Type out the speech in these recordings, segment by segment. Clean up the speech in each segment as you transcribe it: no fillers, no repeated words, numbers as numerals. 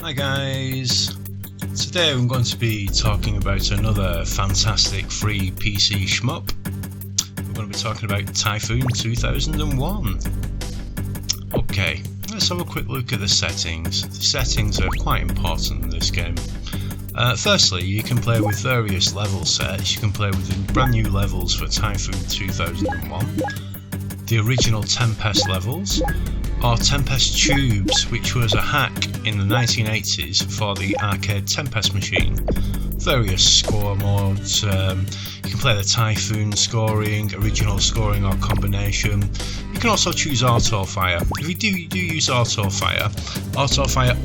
Hi guys, today I'm going to be talking about another fantastic free PC shmup. We're going to be talking about Typhoon 2001. Okay, let's have a quick look at the settings. The settings are quite important in this game. Firstly, you can play with various level sets. You can play with brand new levels for Typhoon 2001, the original Tempest levels, or Tempest Tubes, which was a hack in the 1980s for the arcade Tempest machine. Various score modes, you can play the Typhoon scoring, original scoring or combination. You can also choose auto fire. If you do use auto fire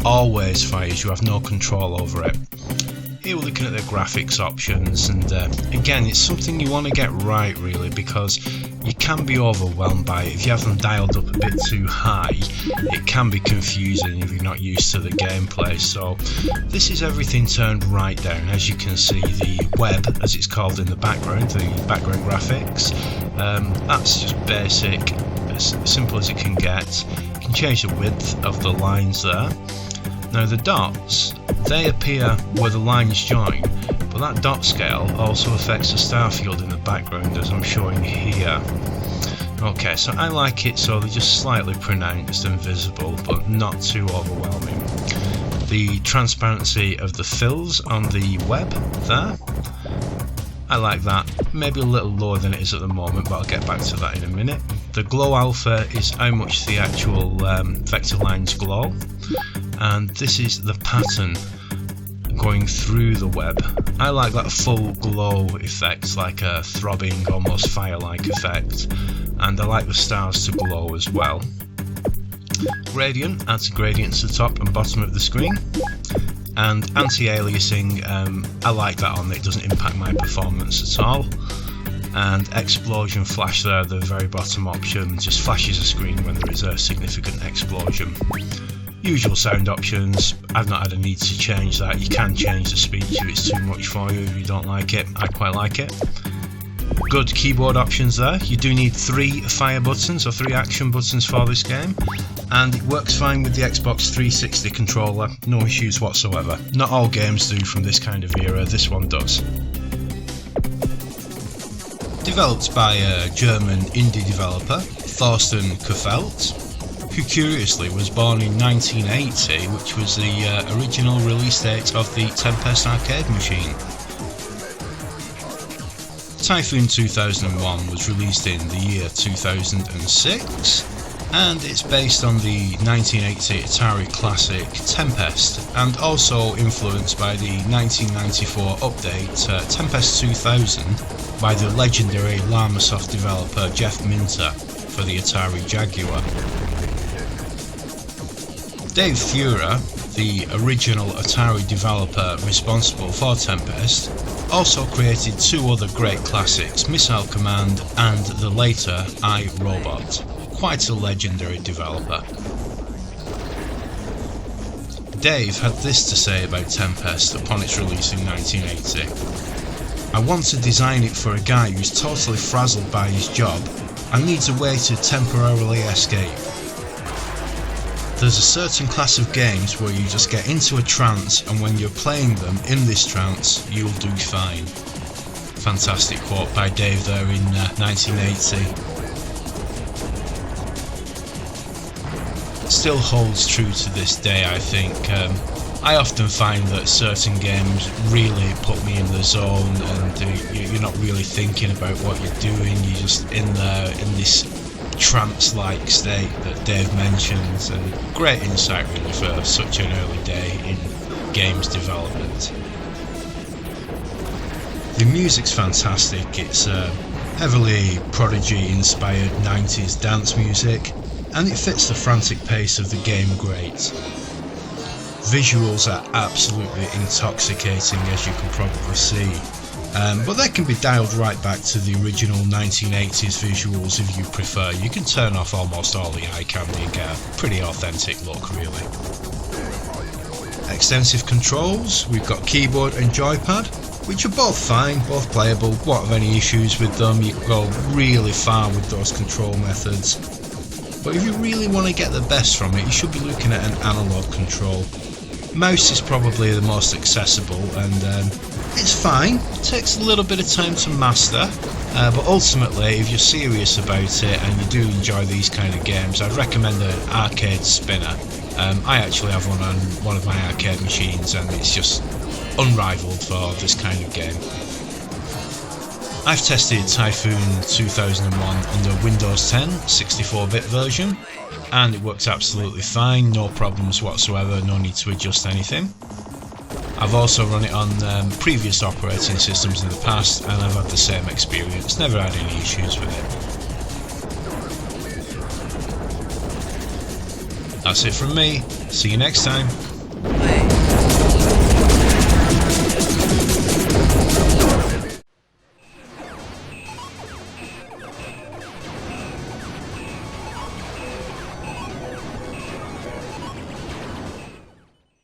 always fires, you have no control over it. Here we're looking at the graphics options, and again, it's something you want to get right really, because you can be overwhelmed by it. If you have them dialed up a bit too high, it can be confusing if you're not used to the gameplay. So this is everything turned right down. As you can see, the web, as it's called in the background graphics, that's just basic, as simple as it can get. You can change the width of the lines there. Now the dots, they appear where the lines join, but that dot scale also affects the star field in the background, as I'm showing here. Okay, so I like it so they're just slightly pronounced and visible, but not too overwhelming. The transparency of the fills on the web there, I like that. Maybe a little lower than it is at the moment, but I'll get back to that in a minute. The glow alpha is how much the actual vector lines glow, and this is the pattern going through the web. I like that full glow effect, like a throbbing, almost fire-like effect, and I like the stars to glow as well. Gradient adds gradients to the top and bottom of the screen, and anti-aliasing, I like that on it, doesn't impact my performance at all. And explosion flash there, the very bottom option, just flashes a screen when there is a significant explosion. Usual sound options, I've not had a need to change that. You can change the speech if it's too much for you, if you don't like it. I quite like it. Good keyboard options there. You do need 3 fire buttons or 3 action buttons for this game, and it works fine with the Xbox 360 controller, no issues whatsoever. Not all games do from this kind of era, this one does. Developed by a German indie developer, Thorsten Kufelt, who curiously was born in 1980, which was the original release date of the Tempest arcade machine. Typhoon 2001 was released in the year 2006, and it's based on the 1980 Atari classic Tempest, and also influenced by the 1994 update Tempest 2000 by the legendary Llamasoft developer Jeff Minter for the Atari Jaguar. Dave Feurer, the original Atari developer responsible for Tempest, also created 2 other great classics, Missile Command and the later I, Robot. Quite a legendary developer. Dave had this to say about Tempest upon its release in 1980. I want to design it for a guy who's totally frazzled by his job and needs a way to temporarily escape. There's a certain class of games where you just get into a trance, and when you're playing them in this trance, you'll do fine. Fantastic quote by Dave there in 1980. Still holds true to this day, I think. I often find that certain games really put me in the zone, and you're not really thinking about what you're doing, you're just in there in this trance-like state that Dave mentions, and great insight really for such an early day in games development. The music's fantastic. It's heavily Prodigy-inspired 90s dance music, and it fits the frantic pace of the game great. Visuals are absolutely intoxicating, as you can probably see. But they can be dialed right back to the original 1980s visuals if you prefer. You can turn off almost all the eye candy and get a pretty authentic look, really. Extensive controls, we've got keyboard and joypad, which are both fine, both playable, won't have any issues with them. You can go really far with those control methods. But if you really want to get the best from it, you should be looking at an analog control. Mouse is probably the most accessible, and it's fine. It takes a little bit of time to master, but ultimately, if you're serious about it and you do enjoy these kind of games, I'd recommend an arcade spinner. I actually have one on one of my arcade machines, and it's just unrivaled for this kind of game. I've tested Typhoon 2001 under Windows 10 64-bit version, and it works absolutely fine, no problems whatsoever, no need to adjust anything. I've also run it on previous operating systems in the past, and I've had the same experience, never had any issues with it. That's it from me, see you next time.